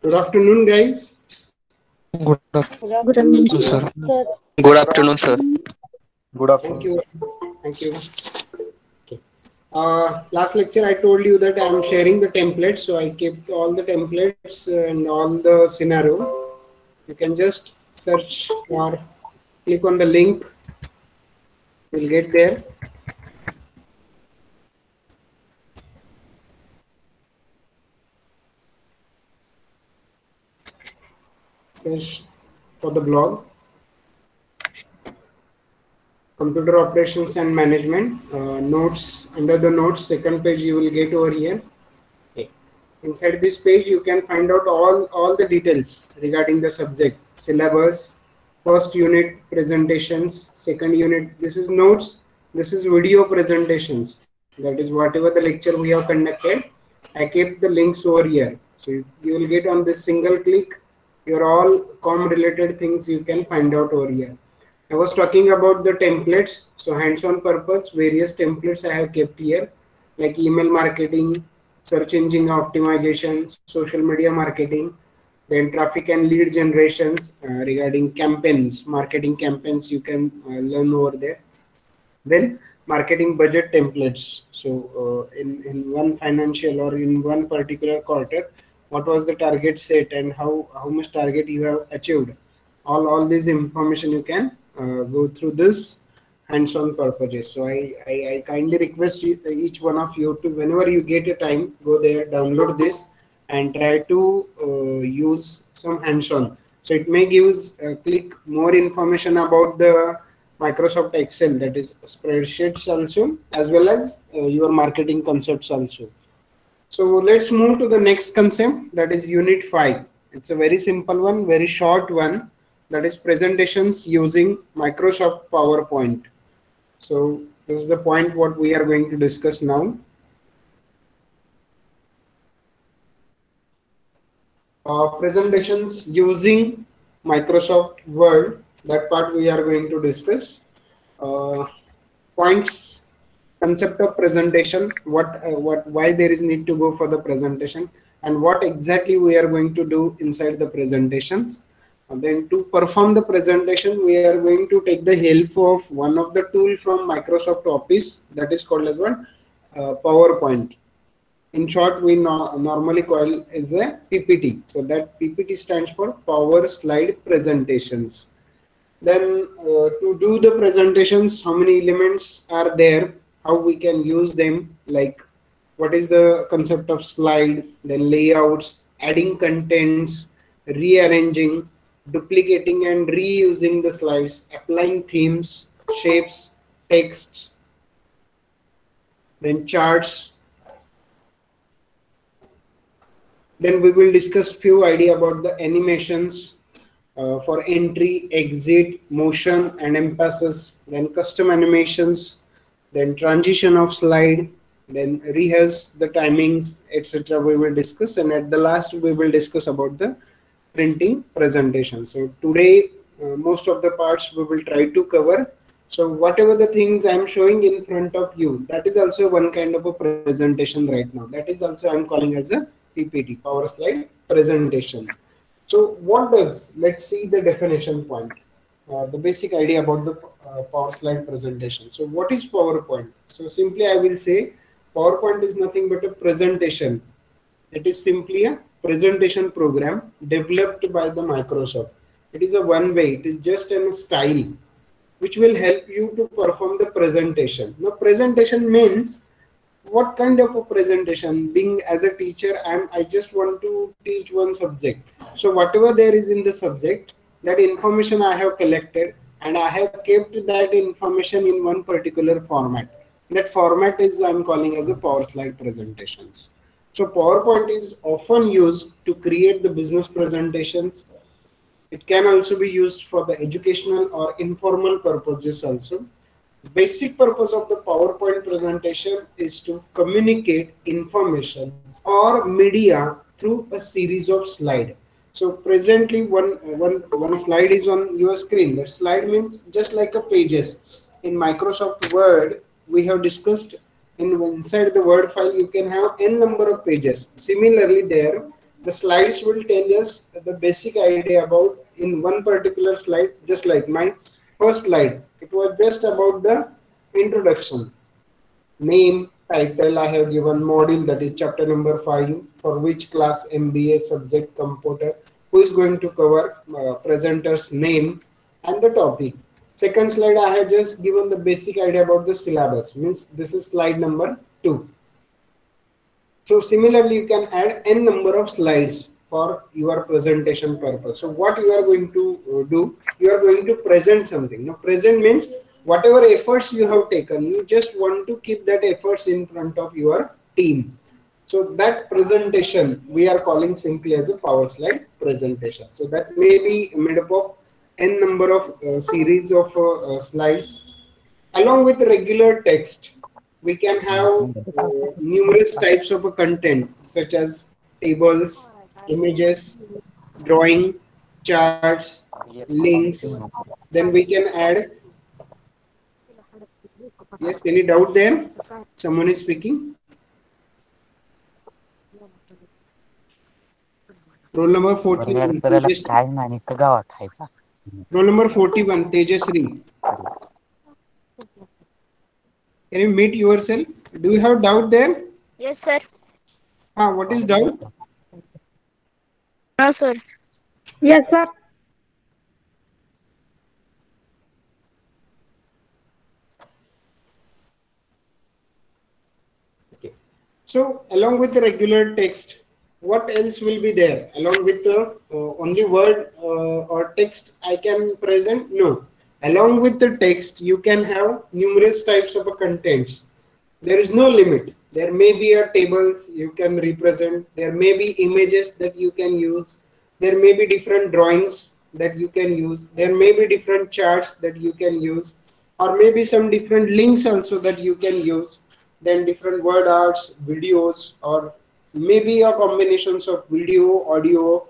Good afternoon, guys. Good Good afternoon, afternoon, sir. sir. Good afternoon, sir. Good Thank afternoon, you. sir. Thank you. Okay. Last lecture, I told you that I am sharing the templates, so I kept all the templates and all the scenario. You can just search or click on the link. You'll get there. Search for the blog, computer operations and management. Notes under the notes, second page you will get over here. Okay. Inside this page, you can find out all the details regarding the subject, syllabus, first unit presentations, second unit. This is notes. This is video presentations. That is whatever the lecture we have conducted. I kept the links over here. So you will get on this single click. Your all com related things you can find out over here. I was talking about the templates. So hands-on purpose, various templates I have kept here, like email marketing, search engine optimization, social media marketing, then traffic and lead generations regarding campaigns, marketing campaigns you can learn over there. Then marketing budget templates. So in one financial or in one particular quarter, what was the target set and how much target you have achieved. All this information you can go through this hands-on purposes. So I kindly request each one of you to, whenever you get a time, go there, download this and try to use some hands-on. So it may give click more information about the Microsoft Excel, that is spreadsheets also, as well as your marketing concepts also. So let's move to the next concept, that is Unit 5. It's a very simple one, very short one, that is presentations using Microsoft PowerPoint. So this is the point what we are going to discuss now. Presentations using Microsoft Word, that part we are going to discuss. Points, concept of presentation, why there is need to go for the presentation, and what exactly we are going to do inside the presentations. And then to perform the presentation, we are going to take the help of one of the tool from Microsoft Office, that is called as what, PowerPoint. In short, we normally call as a PPT. So that PPT stands for Power Slide Presentations. Then to do the presentations, how many elements are there, how we can use them, like what is the concept of slide, then layouts, adding contents, rearranging, duplicating and reusing the slides, applying themes, shapes, texts, then charts. Then we will discuss few idea about the animations for entry, exit, motion and emphasis, then custom animations, then transition of slide, then rehearse the timings, etc. we will discuss, and at the last we will discuss about the printing presentation. So today most of the parts we will try to cover. So whatever the things I'm showing in front of you, that is also one kind of a presentation right now. That is also I'm calling as a PPT, Power Slide Presentation. So what does, let's see the definition point, the basic idea about the Power Slide presentation. So what is PowerPoint? So simply I will say PowerPoint is nothing but a presentation. It is simply a presentation program developed by the Microsoft. It is a one way, it is just a style which will help you to perform the presentation. Now presentation means what kind of a presentation. Being as a teacher, I just want to teach one subject. So whatever there is in the subject, that information I have collected and I have kept that information in one particular format. That format is I'm calling as a Power Slide presentations. So PowerPoint is often used to create the business presentations. It can also be used for the educational or informal purposes also. Basic purpose of the PowerPoint presentation is to communicate information or media through a series of slides. So presently one slide is on your screen. That slide means just like a pages. In Microsoft Word, we have discussed inside the Word file you can have n number of pages. Similarly there, the slides will tell us the basic idea about in one particular slide. Just like my first slide, it was just about the introduction, name, title. I have given module, that is chapter number 5, for which class, MBA subject, computer, who is going to cover, presenter's name and the topic. Second slide, I have just given the basic idea about the syllabus, means this is slide number 2. So similarly, you can add n number of slides for your presentation purpose. So what you are going to do, you are going to present something. Now present means whatever efforts you have taken, you just want to keep that efforts in front of your team. So that presentation we are calling simply as a power slide presentation. So that may be made up of n number of series of slides along with regular text. We can have numerous types of content such as tables, images, drawing, charts, links. Then we can add. Yes, any doubt there? Someone is speaking. Roll number 41. Roll number 41, Tejasri. Can you meet yourself? Do you have doubt there? Yes, sir. What is doubt? No, sir. Yes, sir. Okay. So along with the regular text, what else will be there? Along with the only word or text I can present? No. Along with the text, you can have numerous types of contents. There is no limit. There may be a tables you can represent. There may be images that you can use. There may be different drawings that you can use. There may be different charts that you can use, or maybe some different links also that you can use. Then different word arts, videos, or maybe a combinations of video, audio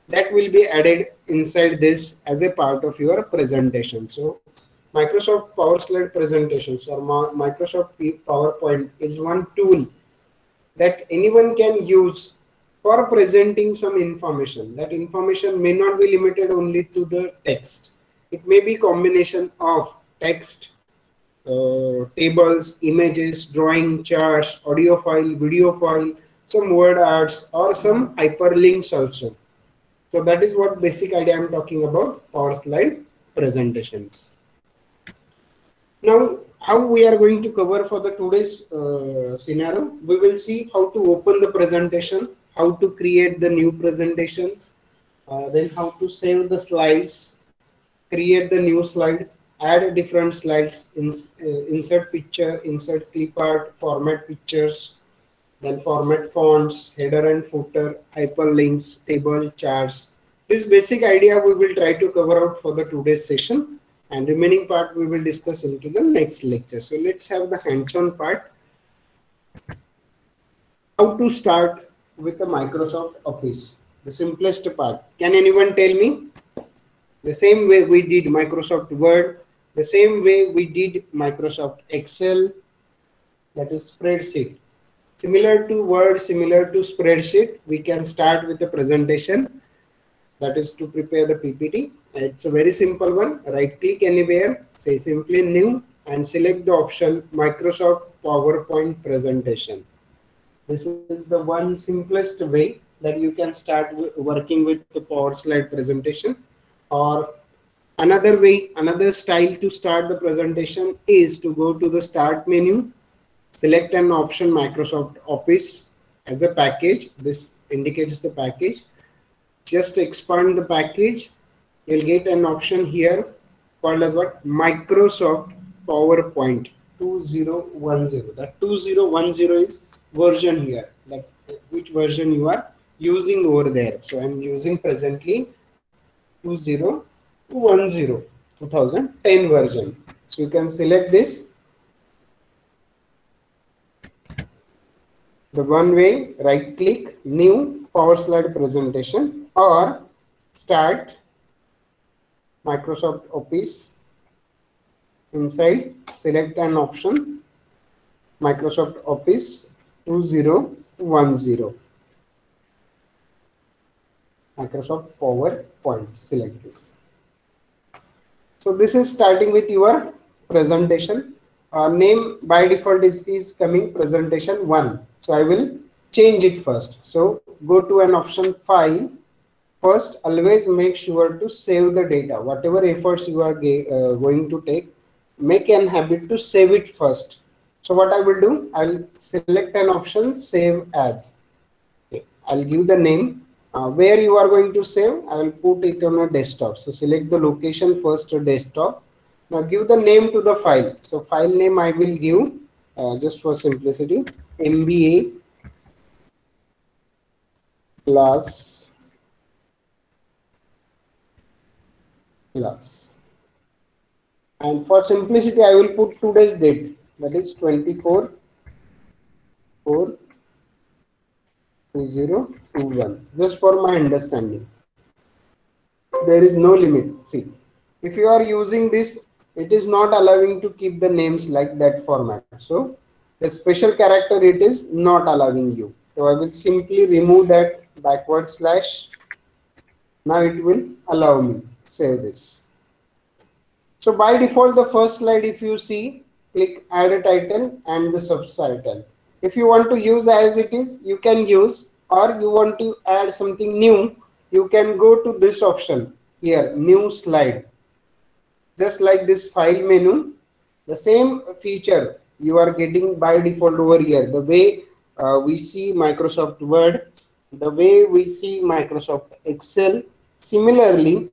that will be added inside this as a part of your presentation. So Microsoft Power Slide presentations or Microsoft PowerPoint is one tool that anyone can use for presenting some information. That information may not be limited only to the text. It may be combination of text, tables, images, drawing, charts, audio file, video file, some word arts, or some hyperlinks also. So that is what basic idea I'm talking about, Power Slide presentations. Now, how we are going to cover for the today's scenario, we will see how to open the presentation, how to create the new presentations, then how to save the slides, create the new slide, add different slides, insert picture, insert clip art, format pictures, then format fonts, header and footer, hyperlinks, table, charts. This basic idea we will try to cover out for the today's session, and remaining part we will discuss into the next lecture. So let's have the hands-on part. How to start with the Microsoft Office, the simplest part. Can anyone tell me? The same way we did Microsoft Word, the same way we did Microsoft Excel, that is spreadsheet. Similar to Word, similar to spreadsheet, we can start with the presentation, that is to prepare the PPT. It's a very simple one. Right click anywhere, say simply new, and select the option Microsoft PowerPoint presentation. This is the one simplest way that you can start working with the Power Slide presentation. Or another way, another style to start the presentation is to go to the start menu, select an option Microsoft Office as a package. This indicates the package. Just expand the package. You'll get an option here called as what? Microsoft PowerPoint 2010. That 2010 is version here. That which version you are using over there. So I'm using presently 2010 version. So you can select this. The one way, right click, new Power Slide presentation, or start Microsoft Office. Inside, select an option Microsoft Office 2010. Microsoft PowerPoint. Select this. So this is starting with your presentation. Name by default is coming presentation 1. So I will change it first. So go to an option file. First, always make sure to save the data. Whatever efforts you are going to take, make an habit to save it first. So what I will do, I will select an option save as. Okay. I'll give the name. Where you are going to save, I will put it on a desktop. So select the location first to desktop. Now give the name to the file. So file name I will give just for simplicity, MBA class. And for simplicity, I will put today's date, that is 24/4/2021, just for my understanding. There is no limit. See, if you are using this, it is not allowing to keep the names like that format. So the special character it is not allowing you. So I will simply remove that backward slash. Now it will allow me. Save this. So by default, the first slide, if you see, click add a title and the subtitle. If you want to use as it is, you can use, or you want to add something new, you can go to this option here, new slide. Just like this file menu, the same feature you are getting by default over here. The way we see Microsoft Word, the way we see Microsoft Excel, similarly,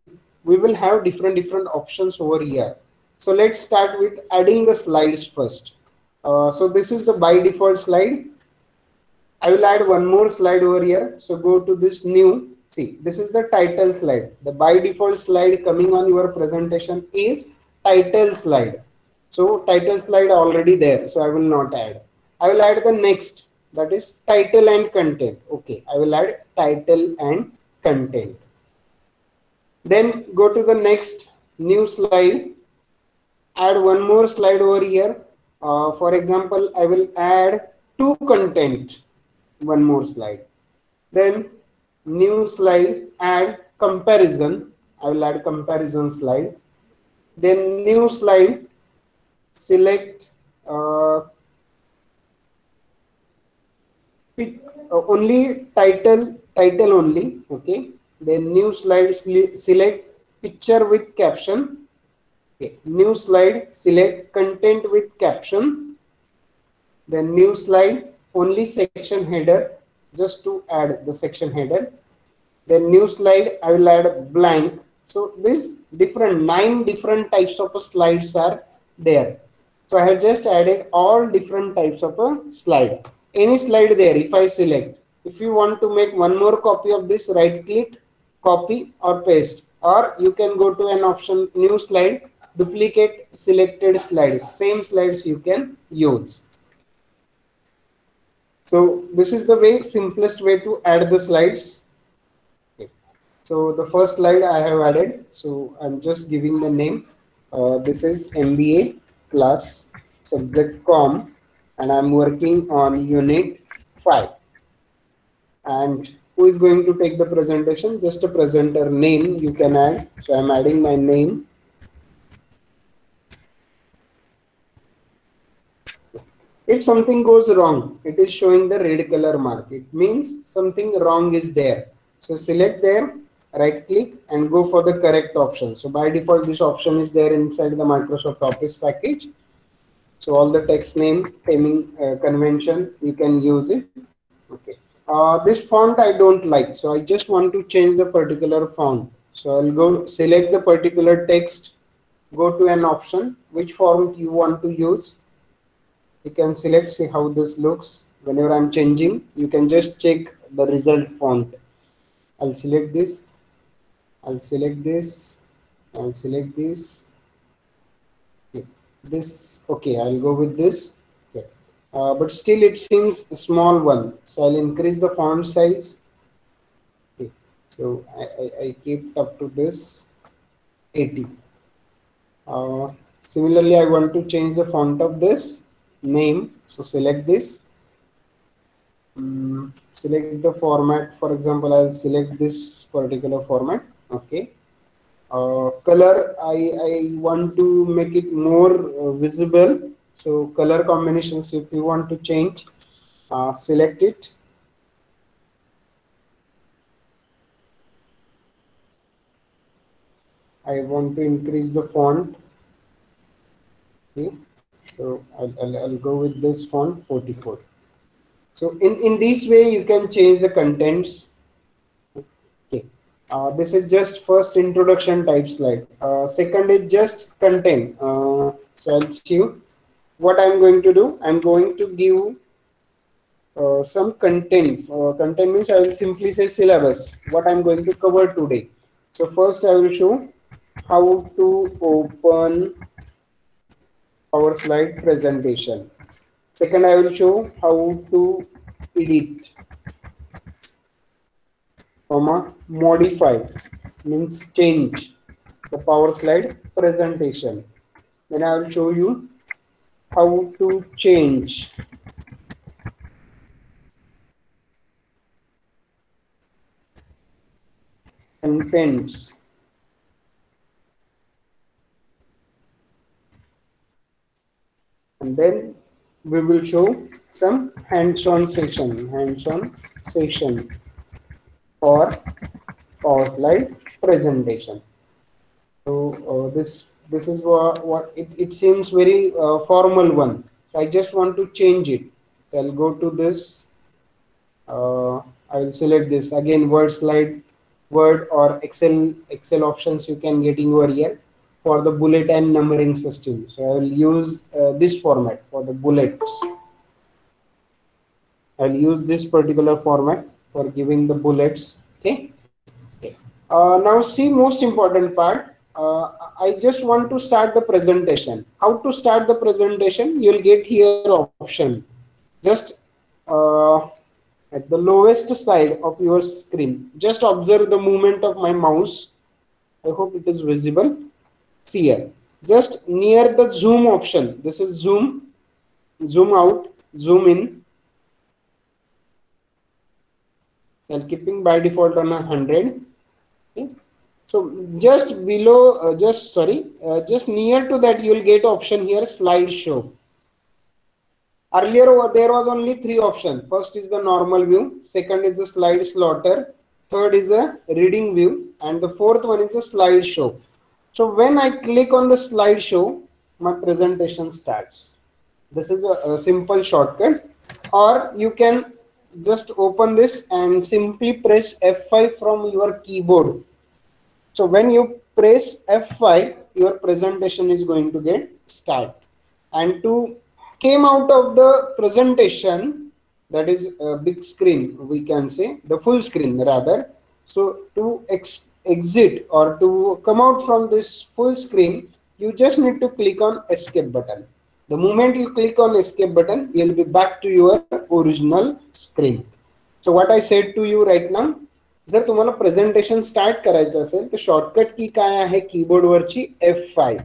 we will have different options over here. So let's start with adding the slides first. So this is the by default slide. I will add one more slide over here. So go to this new. See, this is the title slide. The by default slide coming on your presentation is title slide. So title slide already there. So I will not add. I will add the next, that is title and content. Okay, I will add title and content. Then go to the next new slide. Add one more slide over here. For example, I will add to content. One more slide. Then new slide, add comparison. I will add comparison slide. Then new slide, select only title only. Okay. Then new slide, select picture with caption. Okay. New slide, select content with caption. Then new slide, only section header, just to add the section header. Then new slide, I will add blank. So this 9 different types of slides are there. So I have just added all different types of a slide. Any slide there, if I select, if you want to make one more copy of this, right click, copy or paste, or you can go to an option new slide, duplicate selected slides, same slides you can use. So this is the simplest way to add the slides. Okay. So the first slide I have added. So I'm just giving the name. This is MBA class subject com, and I'm working on unit 5. And who is going to take the presentation? Just a presenter name you can add. So I'm adding my name. If something goes wrong, it is showing the red color mark. It means something wrong is there. So select there, right click and go for the correct option. So by default, this option is there inside the Microsoft Office package. So all the text name, naming convention, you can use it. Okay. This font I don't like. So I just want to change the particular font. So I'll go select the particular text, go to an option, which font you want to use. You can select, see how this looks. Whenever I'm changing, you can just check the result font. I'll select this, I'll select this, I'll select this. Okay. This, okay, I'll go with this. Okay. But still it seems a small one. So I'll increase the font size. Okay. So I keep up to this 80. Similarly, I want to change the font of this name. So select this, Select the format. For example, I'll select this particular format. Okay. Color, I want to make it more visible. So color combinations, if you want to change, select it. I want to increase the font. Okay. So I'll go with this font 44. So in this way you can change the contents. Okay. This is just first introduction type slide. Second is just content. So I'll see you. What I'm going to do, I'm going to give some content. Content means I will simply say syllabus, what I'm going to cover today. So first I will show how to open our slide presentation. Second, I will show how to edit, modify means change the power slide presentation. Then I will show you how to change contents. And then we will show some hands-on session for power slide presentation. So this is what it seems very formal one. So I just want to change it. So I'll go to this. I will select this again. Word slide, Word or Excel options you can get in over here for the bullet and numbering system. So I will use this format for the bullets. I'll use this particular format for giving the bullets. Okay. Okay. Now see most important part. I just want to start the presentation. How to start the presentation? You'll get here option. Just at the lowest side of your screen. Just observe the movement of my mouse. I hope it is visible. See here. Just near the zoom option. This is zoom, zoom out, zoom in. I'm keeping by default on 100. Okay. So just below, just near to that, you will get option here, slideshow. Earlier there was only three options. First is the normal view, second is the slide slotter, third is a reading view, and the fourth one is a slideshow. So when I click on the slideshow, my presentation starts. This is a simple shortcut, or you can just open this and simply press F5 from your keyboard. So when you press F5, your presentation is going to get start. And to came out of the presentation, that is a big screen, we can say the full screen rather. So to exit or to come out from this full screen, you just need to click on escape button. The moment you click on escape button, you'll be back to your original screen. So what I said to you right now, जर तुम्हाला presentation start करायचं असेल तर shortcut की काय आहे keyboard वरची F5.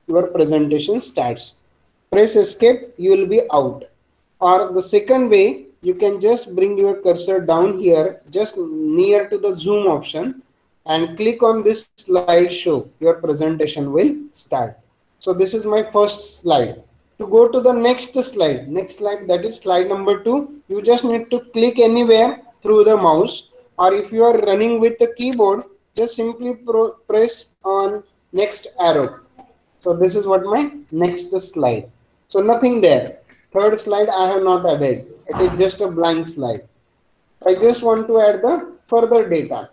Your presentation starts. Press escape, you will be out. Or the second way, you can just bring your cursor down here, just near to the zoom option, and click on this slideshow. Your presentation will start. So this is my first slide. To go to the next slide, that is slide number 2, you just need to click anywhere through the mouse, or if you are running with the keyboard, just simply press on next arrow. So this is what my next slide. So nothing there. Third slide I have not added. It is just a blank slide. I just want to add the further data.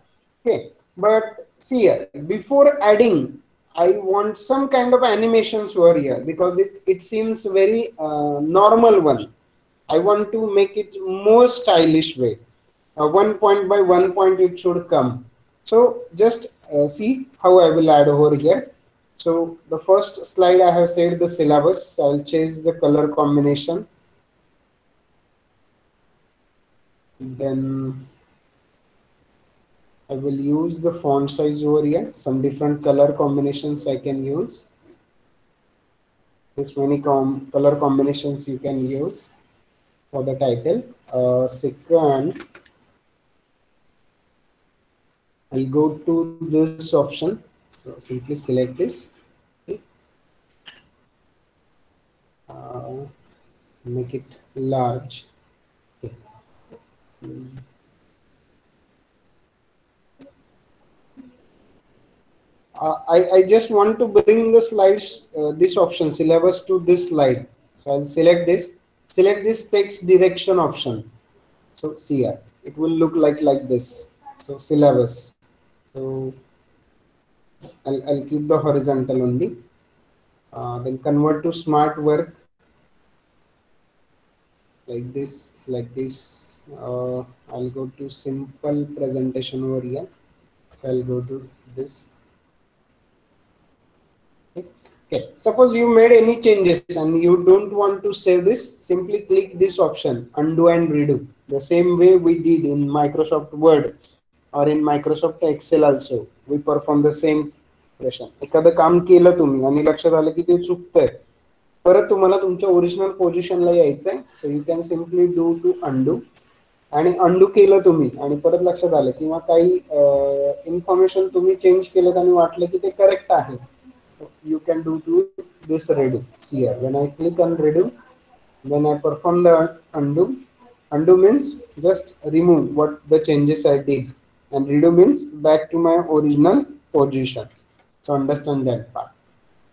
Okay. But see here, before adding, I want some kind of animations over here because it seems very normal one. I want to make it more stylish way. 1 point by 1 point it should come. So just see how I will add over here. So the first slide I have said the syllabus. I'll change the color combination. Then I will use the font size over here. Some different color combinations I can use. This many color combinations you can use. for the title. Second, I'll go to this option. So simply select this. Okay. Make it large. Okay. I just want to bring the slides, this option syllabus to this slide. So I'll select this. Select this text direction option. So see here, it will look like this. So syllabus. So I'll keep the horizontal only. Then convert to smart work like this. I'll go to simple presentation over here. So I'll go to this. Okay. Suppose you made any changes and you don't want to save this, simply click this option, undo and redo. The same way we did in Microsoft Word or in Microsoft Excel also. We perform the same operation. एखादं काम केलं तुम्ही आणि लक्षात आलं की ते चुकतंय, परत तुम्हाला तुमच्या ओरिजिनल पोझिशनला यायचंय. So you can simply do to undo. आणि अंडू केलं तुम्ही आणि परत लक्षात आलं किंवा काही इन्फॉर्मेशन तुम्ही चेंज केलं आणि वाटलं की ते करेक्ट आहे, you can do to this redo. See here, when I click on redo, when I perform the undo, undo means just remove what the changes I did, and redo means back to my original position. So understand that part.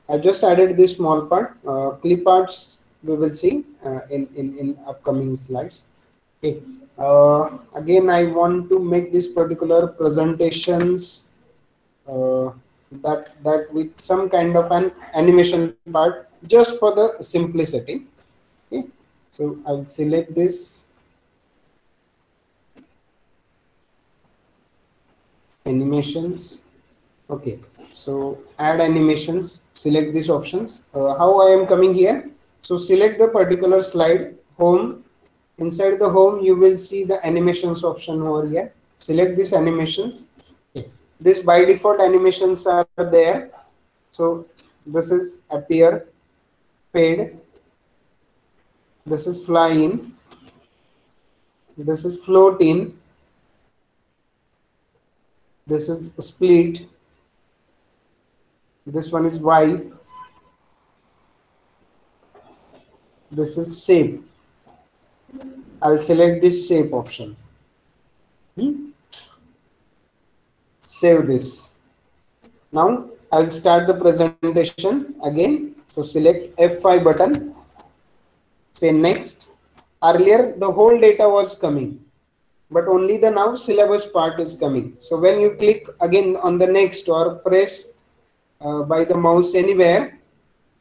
I just added this small part. Clip arts we will see in upcoming slides. Okay. Again, I want to make this particular presentations that with some kind of an animation part just for the simplicity. Okay. So I'll select this animations. Okay, so add animations, select these options. How I am coming here, so select the particular slide, home. Inside the home you will see the animations option over here. Select these animations. Okay. This by default animations are there. So this is appear, fade, this is fly in, this is float in, this is split, this one is wipe, this is shape. I'll select this shape option. Save this. Now I'll start the presentation again. So select F5 button, say next. Earlier the whole data was coming, but only the now syllabus part is coming. So when you click again on the next or press by the mouse anywhere,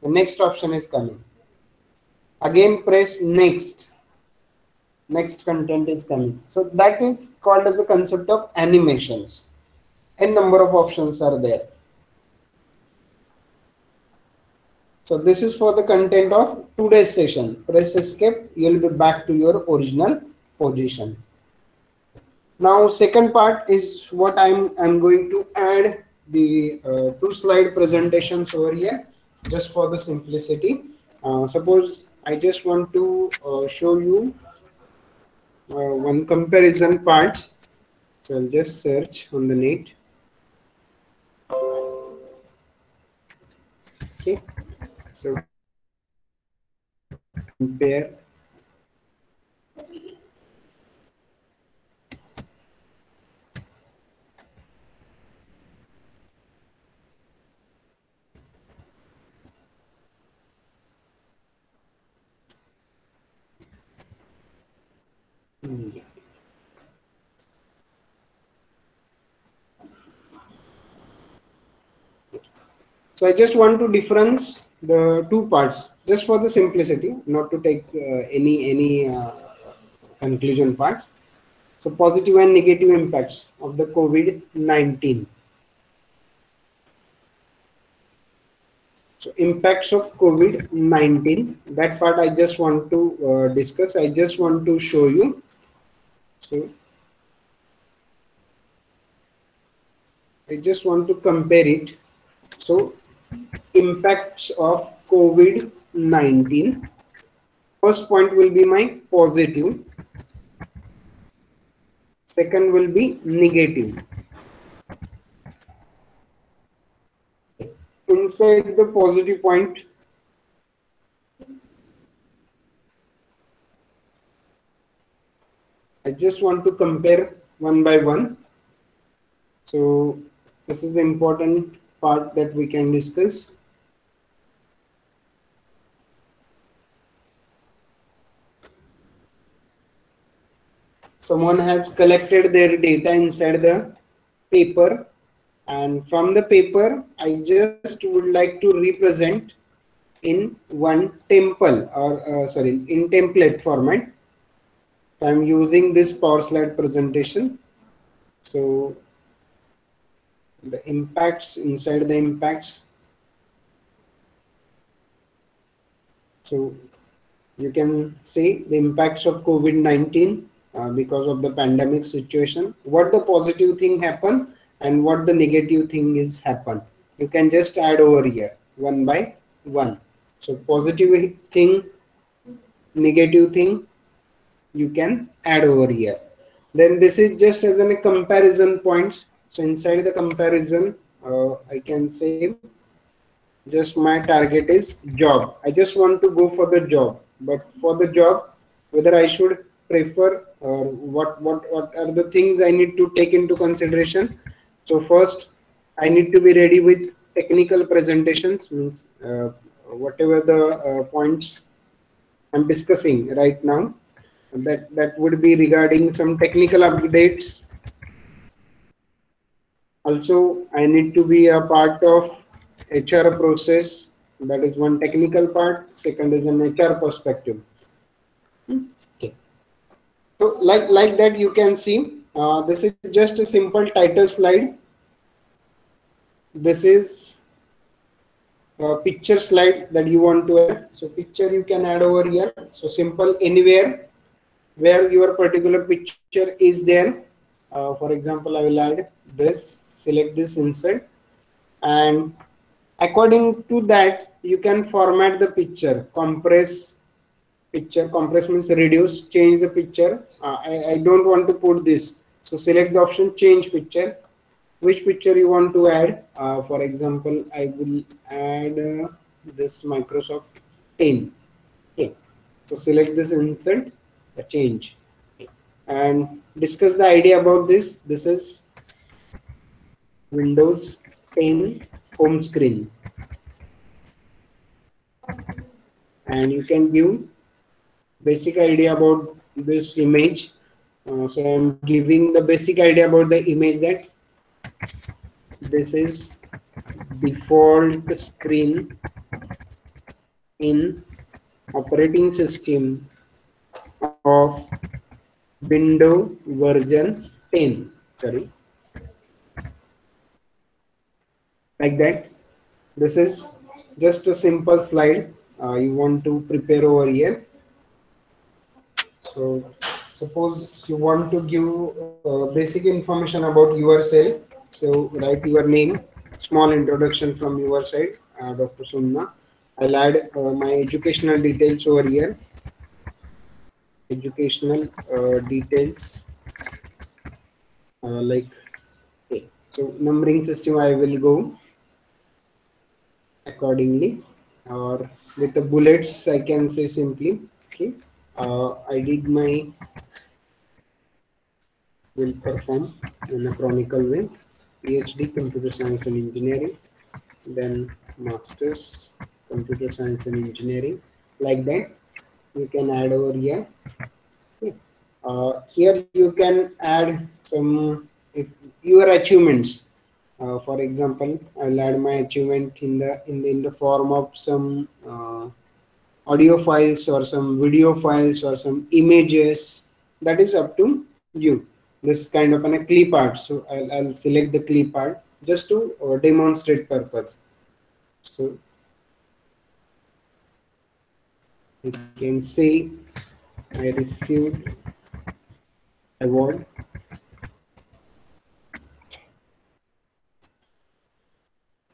the next option is coming. Again press next, next content is coming. So that is called as a concept of animations. N number of options are there. So this is for the content of today's session. Press escape, you'll be back to your original position. Now second part is what I'm going to add the two slide presentations over here just for the simplicity. Suppose I just want to show you one comparison parts. So I'll just search on the net. Okay, so compare. So I just want to difference the two parts just for the simplicity, not to take any conclusion parts. So positive and negative impacts of the COVID-19. So impacts of COVID-19, that part I just want to discuss. I just want to show you. So I just want to compare it. So impacts of COVID-19 first point will be my positive, second will be negative. Inside the positive point, I just want to compare one by one. So this is the important part that we can discuss. Someone has collected their data inside the paper, and from the paper I just would like to represent in one temple, or in template format. I'm using this power slide presentation. So the impacts, inside the impacts, so you can see the impacts of COVID-19 because of the pandemic situation, what the positive thing happen and what the negative thing is happen. You can just add over here one by one. So positive thing, negative thing, you can add over here. Then this is just as a comparison points. So inside the comparison, I can say just my target is job. I just want to go for the job, but for the job, whether I should prefer or what are the things I need to take into consideration. So first, I need to be ready with technical presentations, means whatever the points I'm discussing right now, that would be regarding some technical updates. Also, I need to be a part of HR process. That is one technical part. Second is an HR perspective. Okay. So like that, you can see this is just a simple title slide. This is a picture slide that you want to add. So picture you can add over here. So simple, anywhere where your particular picture is there. For example, I will add this, select this, insert, and according to that you can format the picture. Compress picture, compress means reduce, change the picture. I don't want to put this, so select the option change picture. Which picture you want to add? For example, I will add this Microsoft 10. Okay, so select this, insert, change. Okay. And discuss the idea about this. This is Windows 10 home screen, and you can give basic idea about this image. So I'm giving the basic idea about the image, that this is default screen in operating system of Windows version 10. Sorry, like that. This is just a simple slide you want to prepare over here. So suppose you want to give basic information about yourself. So write your name, small introduction from your side, Dr. Sunna. I'll add my educational details over here. Educational details, like, okay. So numbering system I will go accordingly, or with the bullets I can say simply, okay. I did my, will perform in a chronicle way, PhD computer science and engineering, then masters computer science and engineering, like that. You can add over here. Okay. Here you can add some, if your achievements. For example, I'll add my achievement in the form of some audio files or some video files or some images. That is up to you. This kind of a clip art. So I'll select the clip art just to demonstrate purpose. So you can say I received award.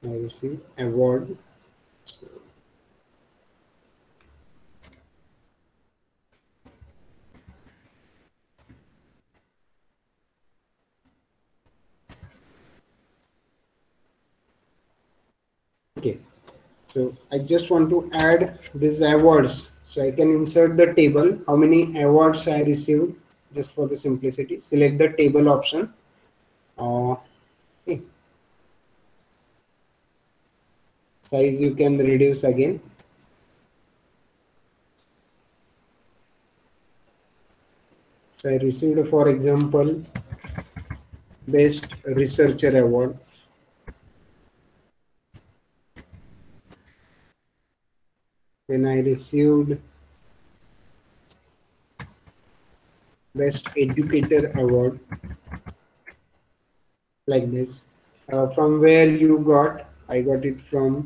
I received award. So Okay, so I just want to add these awards. So I can insert the table, how many awards I received, just for the simplicity. Select the table option. Okay. Size you can reduce again. So I received, for example, Best Researcher Award. Then I received Best Educator Award, like this. From where you got? I got it from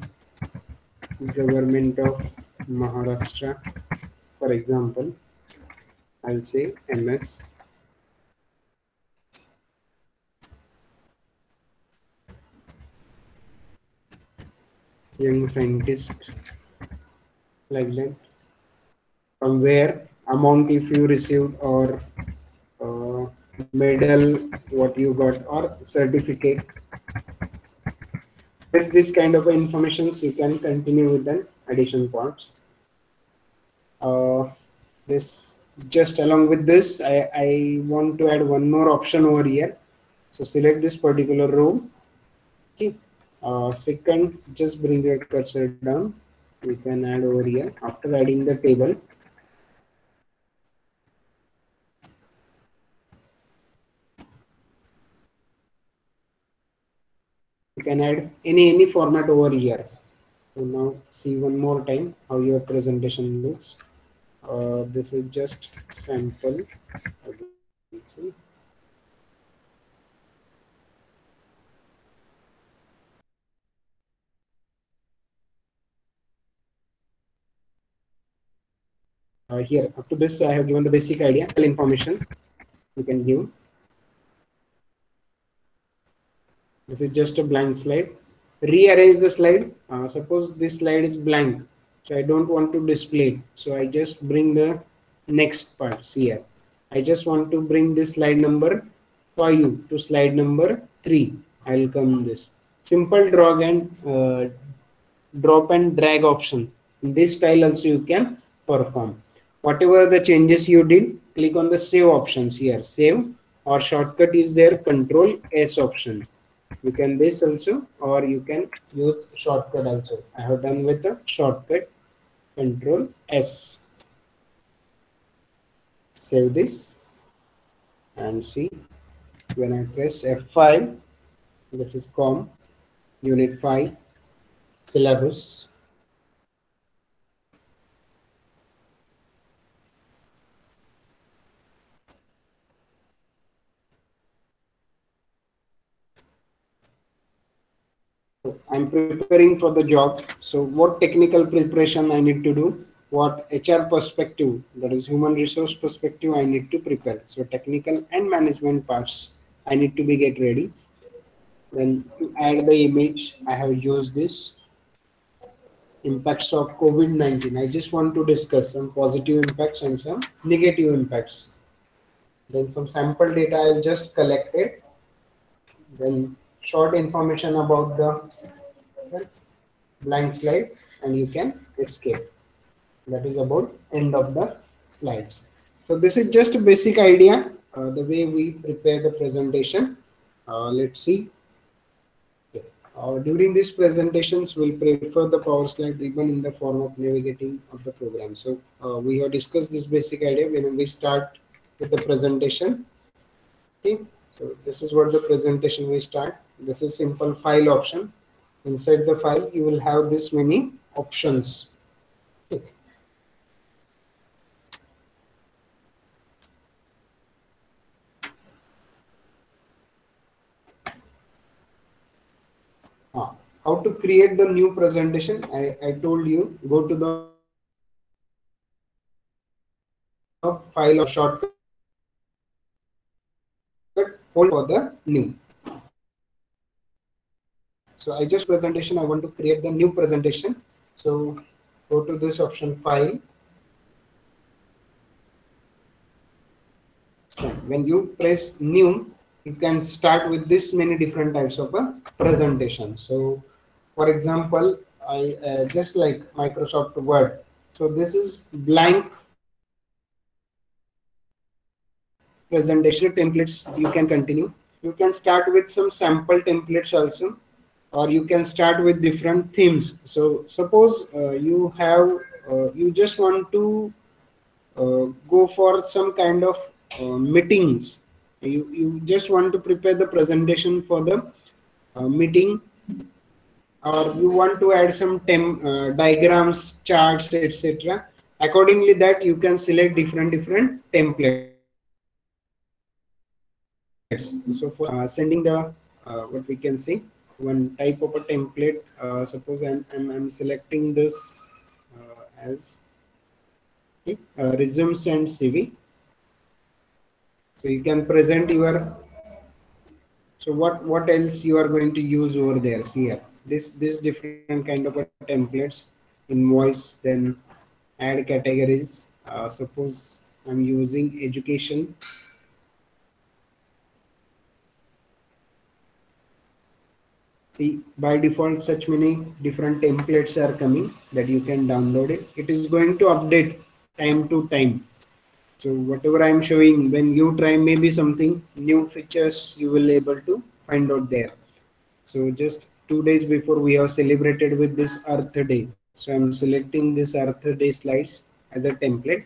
Government of Maharashtra. For example, I'll say MS. Young Scientist, like that. From where amount if you received, or medal what you got, or certificate. There's this kind of informations you can continue with the addition parts. This just along with this, I want to add one more option over here. So select this particular row. Okay. Second, just bring your cursor down. We can add over here after adding the table. You can add any format over here. So now see one more time how your presentation looks. This is just sample. See. Here up to this I have given the basic idea, information you can give. This is just a blank slide. Rearrange the slide. Suppose this slide is blank, so I don't want to display it. So I just bring the next parts here. I just want to bring this slide number 5 to slide number 3. I'll come this simple drop and drag option. In this style also you can perform. Whatever the changes you did, click on the save options here. Save, or shortcut is there, Control S option. You can this also, or you can use shortcut also. I have done with the shortcut, Control S. Save this and see, when I press F5, this is COM Unit 5 syllabus. I'm preparing for the job. So what technical preparation I need to do? What HR perspective, that is human resource perspective, I need to prepare. So technical and management parts I need to be get ready. Then to add the image, I have used this impacts of COVID-19. I just want to discuss some positive impacts and some negative impacts. Then some sample data I'll just collect it. Then short information about the blank slide, and you can escape. That is about end of the slides. So this is just a basic idea, the way we prepare the presentation. Let's see. Okay. During these presentations, we'll prefer the power slide ribbon in the form of navigating of the program. So we have discussed this basic idea when we start with the presentation. Okay. So this is what the presentation we start. This is simple file option. Inside the file, you will have this many options. Okay. How to create the new presentation? I told you, go to the file or shortcut, hold for the new. So I just presentation, I want to create the new presentation. So go to this option, file. So when you press new, you can start with this many different types of a presentation. So for example, I just like Microsoft Word. So this is blank presentation templates. You can continue. You can start with some sample templates also, or you can start with different themes. So suppose you just want to go for some kind of meetings. You just want to prepare the presentation for the meeting, or you want to add some diagrams, charts, etc. Accordingly, that you can select different templates. So for sending the what we can see, one type of a template. Suppose I'm selecting this as resume send CV. So you can present your. So what else you are going to use over there? See here, this different kind of a templates, invoice, then add categories. Suppose I'm using education. See, by default, such many different templates are coming that you can download it. It is going to update time to time. So whatever I'm showing, when you try maybe something new features, you will able to find out there. So just 2 days before we have celebrated with this Earth Day. So I'm selecting this Earth Day slides as a template,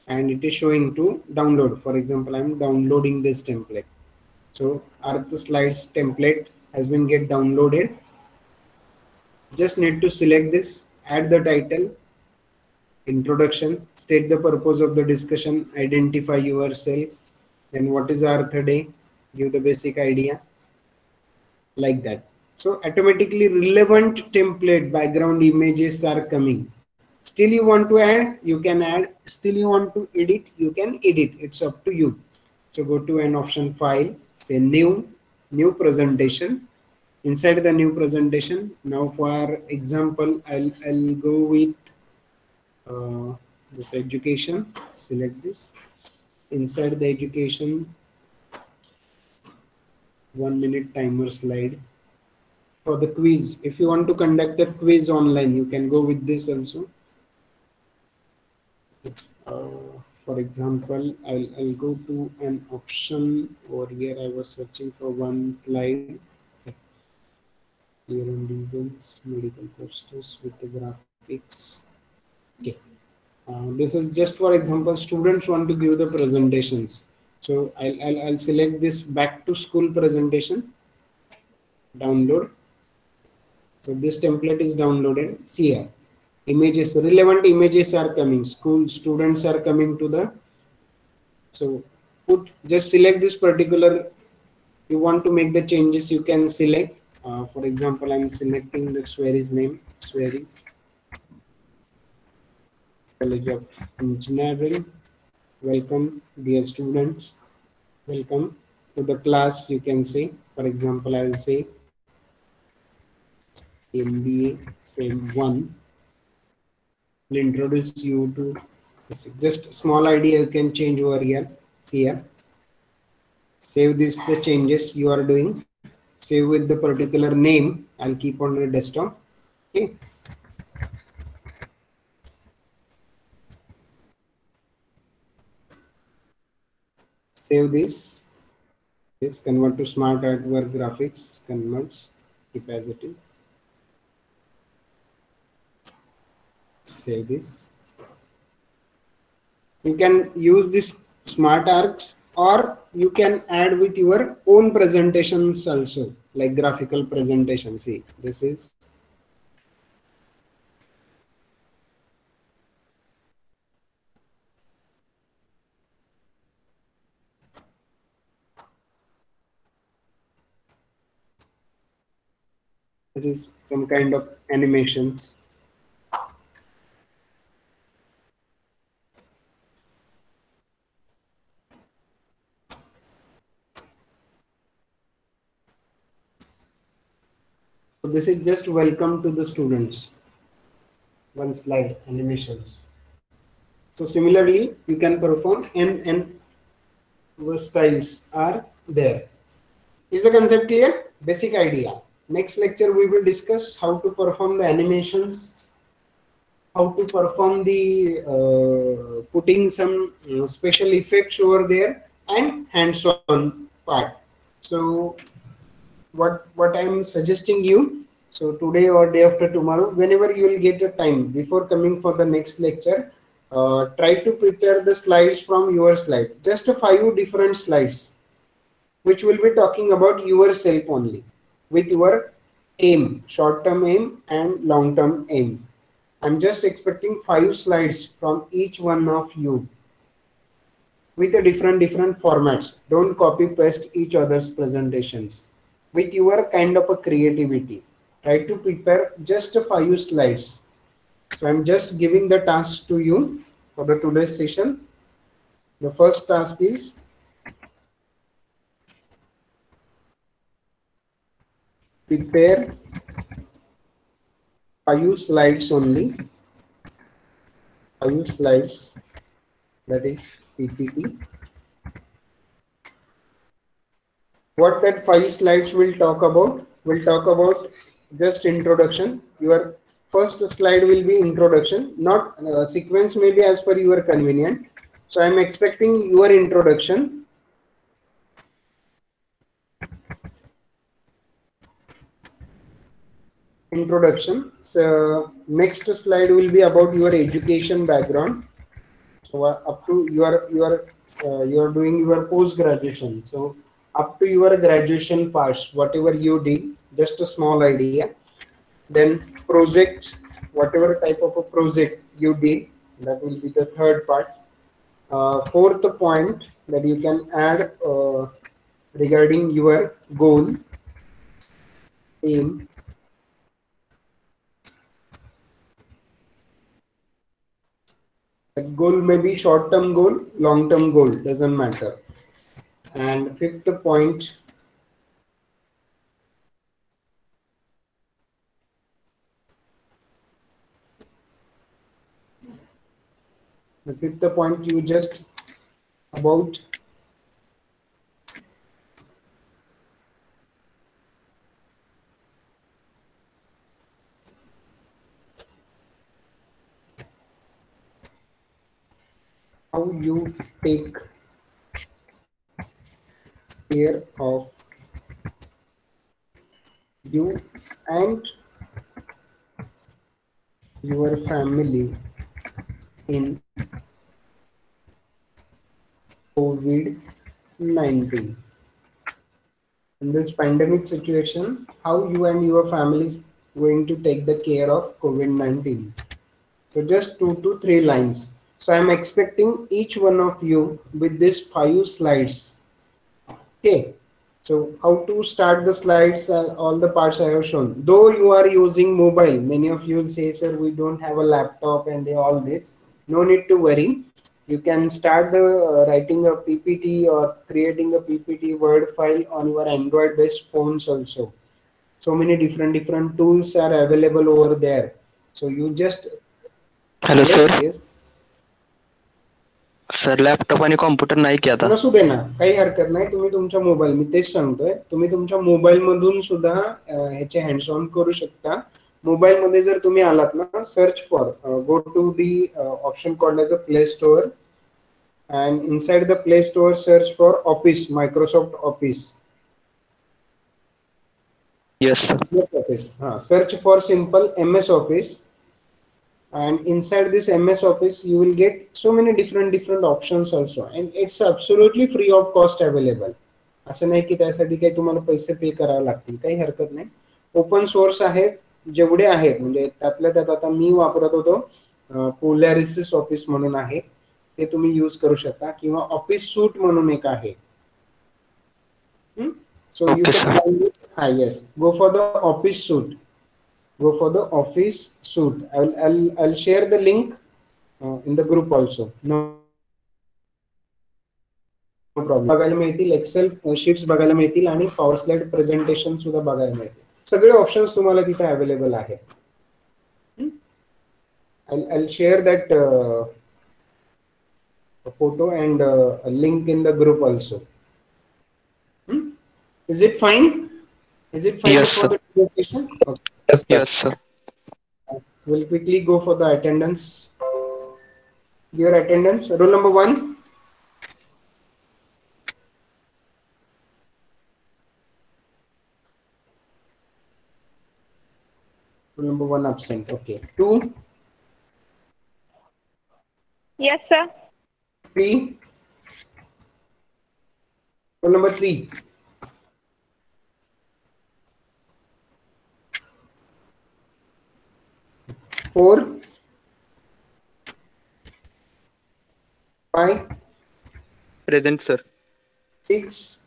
and it is showing to download. For example, I'm downloading this template. So Earth slides template has been get downloaded. Just need to select this, add the title, introduction, state the purpose of the discussion, identify yourself, then what is Earth Day, give the basic idea, like that. So automatically relevant template background images are coming. Still you want to add, you can add. Still you want to edit, you can edit. It's up to you. So go to an option file, say new presentation. Inside the new presentation, now for example, I'll go with this education. Select this. Inside the education, 1 minute timer slide. For the quiz, if you want to conduct a quiz online, you can go with this also. For example, I'll go to an option over here. I was searching for one slide here on reasons, medical posters with the graphics. Okay. This is just for example, students want to give the presentations. So I'll select this back to school presentation, download. So this template is downloaded. See here, images, relevant images are coming. School students are coming to the. So just select this particular. You want to make the changes, you can select. For example, I'm selecting the Swery's name, Swery's College of Engineering. Welcome, dear students. Welcome to the class. You can say, for example, I will say MBA Sem 1. Will introduce you to just small idea. You can change over here. See here. Save this the changes you are doing. Save with the particular name. I'll keep on the desktop. Okay. Save this. Yes, convert to smart artwork graphics. Converts. Keep as it is. Save this. You can use this smart arcs, or you can add with your own presentations also, like graphical presentation. See, this is some kind of animations. So this is just welcome to the students. One slide animations. So similarly, you can perform and styles are there. Is the concept clear? Basic idea. Next lecture we will discuss how to perform the animations, how to perform the putting some special effects over there, and hands-on part. So what I'm suggesting you, so today or day after tomorrow, whenever you will get a time before coming for the next lecture, try to prepare the slides from your slide, just a 5 different slides which will be talking about yourself only, with your aim, short-term aim and long-term aim. I'm just expecting 5 slides from each one of you with a different formats. Don't copy paste each other's presentations. With your kind of a creativity, try to prepare just 5 slides. So I'm just giving the task to you for the today's session. The first task is prepare 5 slides only. 5 slides, that is PPT. What that 5 slides will talk about? We'll talk about just introduction. Your first slide will be introduction, not sequence may be as per your convenient. So I'm expecting your introduction. So next slide will be about your education background. So up to you're doing your post graduation. So up to your graduation parts, whatever you did, just a small idea. Then project, whatever type of a project you did, that will be the third part. Fourth point that you can add regarding your goal, aim. That goal may be short-term goal, long-term goal, doesn't matter. And fifth point, you just about how you take care of you and your family in COVID-19. In this pandemic situation, how you and your families going to take the care of COVID-19. So just 2 to 3 lines. So I'm expecting each one of you with these 5 slides. Okay. So how to start the slides, all the parts I have shown. Though you are using mobile, many of you will say, sir, we don't have a laptop and all this. No need to worry. You can start the writing a PPT or creating a PPT Word file on your Android based phones also. So many different tools are available over there. So you just hello sir yes. Sir laptop आणि computer नाही की आता नसू दे ना, काही हरकत नाही. तुम्ही तुमच्या मोबाईल, मी तेच सांगतोय, तुम्ही तुमच्या मोबाईल मधून सुद्धा ह्याचे हँड्स ऑन करू शकता. मोबाईल मध्ये जर तुम्ही आलात ना, search for, go to the option called as a play store, and inside the Play Store search for Office, Microsoft Office. Yes sir. Office. Search for simple MS Office, and inside this MS Office you will get so many different options also, and it's absolutely free of cost available. असं नाही की त्यासाठी काही तुम्हाला पैसे पे करावे लागतील, काही हरकत नाही. ओपन सोर्स आहेत जेवढे आहेत, म्हणजे त्यातल्या त्यात आता मी वापरत होतो पोलॅरिसिस ऑफिस म्हणून आहे, ते तुम्ही यूज करू शकता, किंवा ऑफिस सूट म्हणून एक आहे. सो you can yes, go for the office suite. Go for the office suite. I'll share the link in the group also. No problem. बघायला मिळतील, एक्सेल शीट्स बघायला मिळतील आणि पॉवर स्लाइड प्रेझेंटेशन सुद्धा बघायला मिळतील. सगळे ऑप्शन्स तुम्हाला तिथे अवेलेबल आहेत. I'll share that photo and a link in the group also. Is it fine? Is it fine Yes, for sir. the conversation? Okay. Yes, sir. Yes, sir. We'll quickly go for the attendance. Your attendance. Roll number 1. Roll number 1 absent. Okay. 2, Yes, sir. 3. Roll number 3. 4, 5, Present, sir. 6,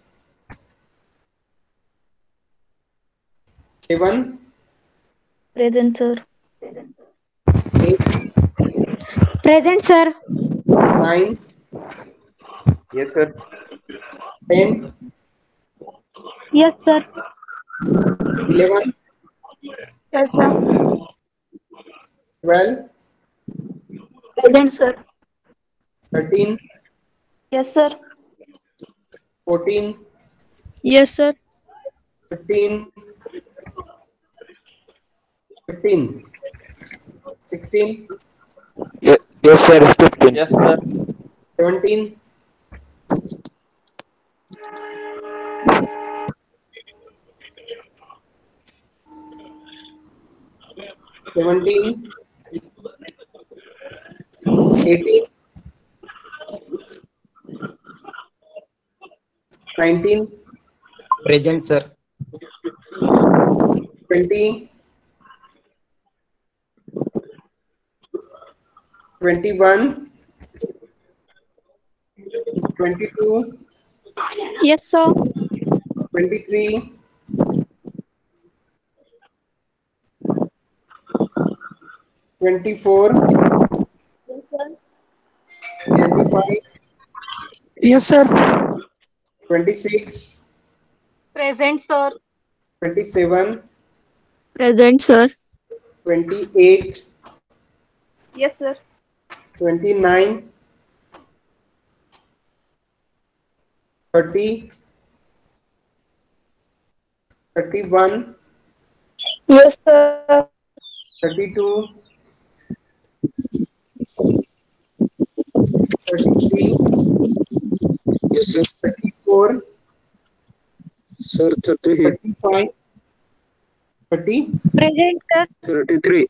7, Present, sir. 8, Present, sir. 9, Yes, sir. 10, Yes, sir. 11, Yes, sir. 12, Present, sir. 13, Yes, sir. 14, Yes, sir. 15, 15, 16, Yes, sir. 15. Yes, sir. 17, 17, 18, 19, Present, sir. 20, 21, 22, Yes, sir. 23, 24, Yes, sir. 25, Yes, sir. 26, Present, sir. 27, Present, sir. 28, Yes, sir. 29, 30, 31, Yes, sir. 32, 33, Yes, sir. 34, Sir, 30, 35, 30, Present, sir. 33.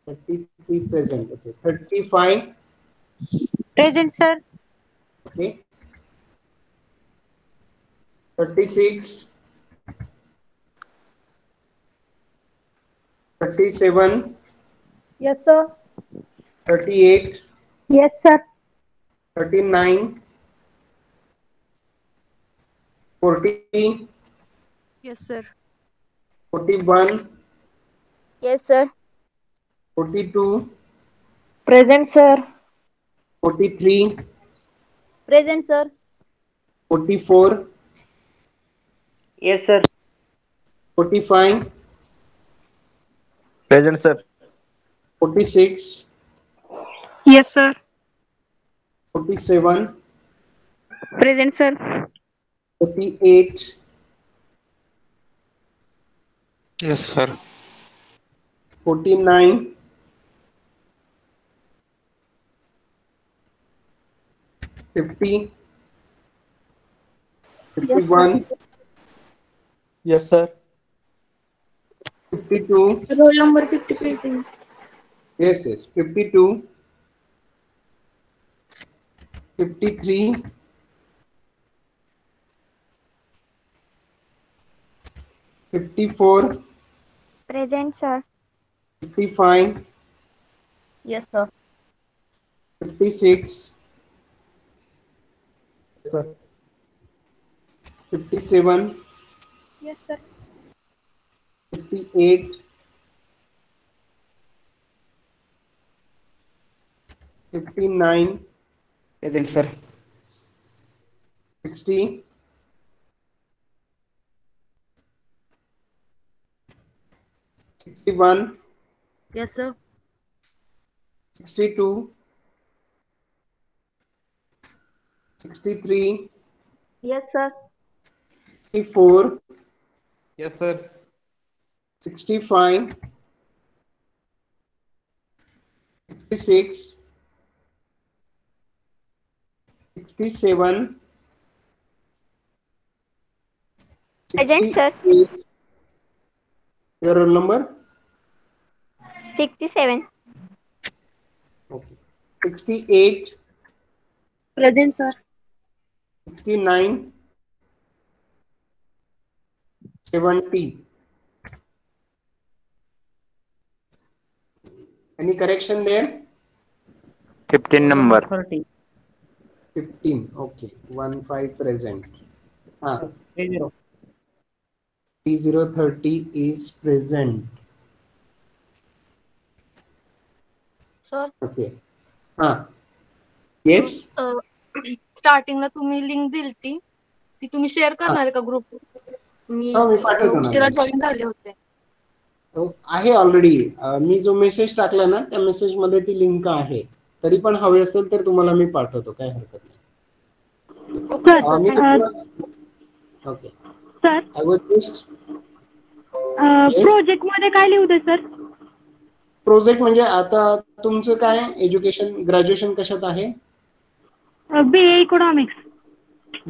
33 present. Okay. 35, Present, sir. okay. 36, 37, Yes, sir. 38, Yes, sir. 39, 40, Yes, sir. 41, Yes, sir. 42, Present, sir. 43, Present, sir. 44, Yes, sir. 45, Present, sir. 46, Yes, sir. 47, Present, sir. 48, Yes, sir. 49, 50, Yes, sir. 51, Yes, sir. 52, Roll number 50, present. yes, 52, 53, 54, Present, sir. 55, Yes, sir. 56, 57, Yes, sir. 58, 59, Present, sir. 60, 61, Yes, sir. 62, 63, Yes, sir. 64, Yes, sir. 65, 66, 67, Present, sir. 68. Your roll number? 67. Okay. 68, Present, sir. 69, 70. Any correction there? 15 number. 15. Okay. 15 present. 30. 3030 is present. Sir Okay. Yes. स्टार्टिंगला तुम्ही link दिलती ती तुम्ही share करणार आहे का group मी मी पाठवतो ना. उशिरा जॉईन झाले होते. आहे ऑलरेडी. मी जो मेसेज टाकला ना त्या मेसेज मध्ये ती लिंक आहे. तरी पण हवी असेल तर तुम्हाला मी पाठवतो, काय हरकत नाही. Okay sir I was just project मध्ये काय लिहू सर? प्रोजेक्ट म्हणजे आता तुमचं काय एज्युकेशन, ग्रॅज्युएशन कशात आहे? BA economics.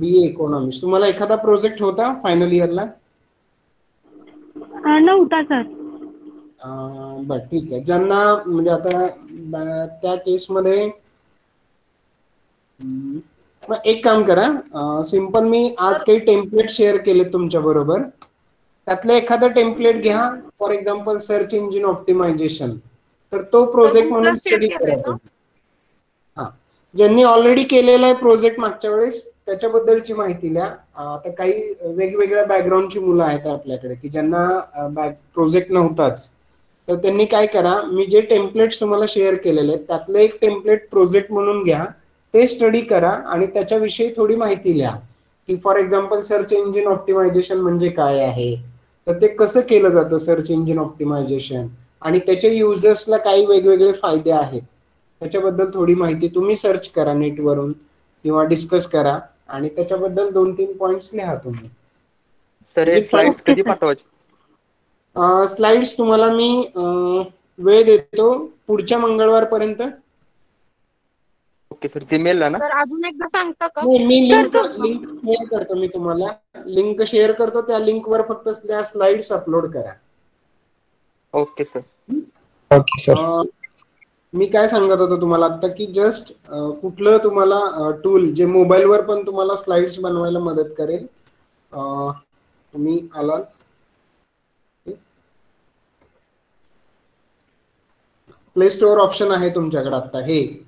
BA economics. तुम्हाला एखादा प्रोजेक्ट होता फायनल इयरला? नव्हता सर. बर ठीक आहे. ज्यांना म्हणजे आता त्या केसमध्ये मग एक काम करा, सिंपल मी आज काही टेम्पलेट शेअर केले तुमच्या बरोबर, त्यातलं एखादं टेम्पलेट घ्या. For example search engine optimisation, तर तो प्रोजेक्ट म्हणून स्टडी करा. हा, ज्यांनी ऑलरेडी केलेला आहे प्रोजेक्ट मागच्या वेळेस त्याच्याबद्दलची माहिती द्या. आता काही वेगवेगळ्या बॅकग्राऊंडची मुलं आहेत आपल्याकडे की ज्यांना प्रोजेक्ट नव्हताच, तर त्यांनी काय करा, मी जे टेम्पलेट्स तुम्हाला शेअर केलेले आहेत त्यातलं एक टेम्पलेट प्रोजेक्ट म्हणून घ्या, ते स्टडी करा आणि त्याच्याविषयी थोडी माहिती लिहा. की for example search engine optimisation म्हणजे काय आहे, तर ते कसं केलं जातं सर्च इंजिन ऑप्टिमायझेशन, आणि त्याच्या युजर्सला काही वेगवेगळे फायदे आहेत त्याच्याबद्दल थोडी माहिती तुम्ही सर्च करा नेटवरून किंवा डिस्कस करा आणि त्याच्याबद्दल 2-3 पॉइंट्स लिहा तुम्ही. सर हे स्लाइड्स कधी पाठवायचे? स्लाइड्स तुम्हाला मी वेळ देतो पुढच्या मंगळवारपर्यंत. ओके सर, जीमेल ला ना? सर अजून एकदा सांगता का? मी लिंक शेअर करतो. मी तुम्हाला लिंक शेअर करतो, त्या लिंक वर फक्त त्या स्लाइड्स अपलोड करा. Okay sir. Okay sir. मी काय सांगत होतो तुम्हाला आता की जस्ट कुठलं तुम्हाला टूल जे मोबाईलवर पण तुम्हाला स्लाइड्स बनवायला मदत करेल. तुम्ही आला प्ले स्टोअर ऑप्शन आहे तुमच्याकडे आता, हे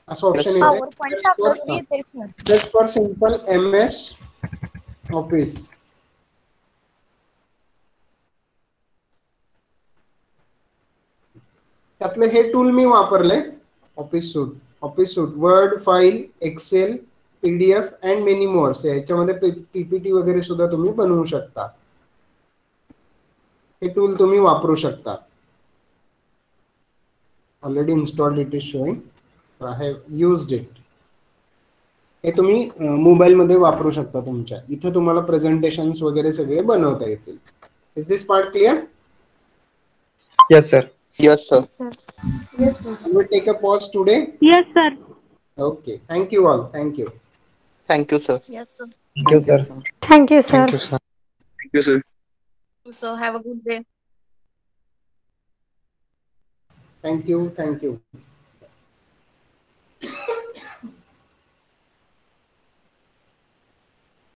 असं ऑप्शन येते. Search for simple MS office. त्यातलं हे टूल मी वापरले, office suite, Word, file, Excel, PDF and many mores. याच्यामध्ये PPT वगैरे सुद्धा तुम्ही बनवू शकता. हे टूल तुम्ही वापरू शकता. Already installed, it is showing, I have used it. हे तुम्ही मोबाईल मध्ये वापरू शकता तुमच्या. इथे तुम्हाला प्रेझेंटेशन्स वगैरे सगळे बनवता येतील. Is this part clear? Yes, sir. Yes, sir. I will take a pause today. Yes, sir. Okay. Thank you all. Thank you. Thank you, sir. Yes, sir. Thank you, sir. Thank you, sir. Thank you, sir. Thank you, sir. So have a good day. Thank you. Thank you.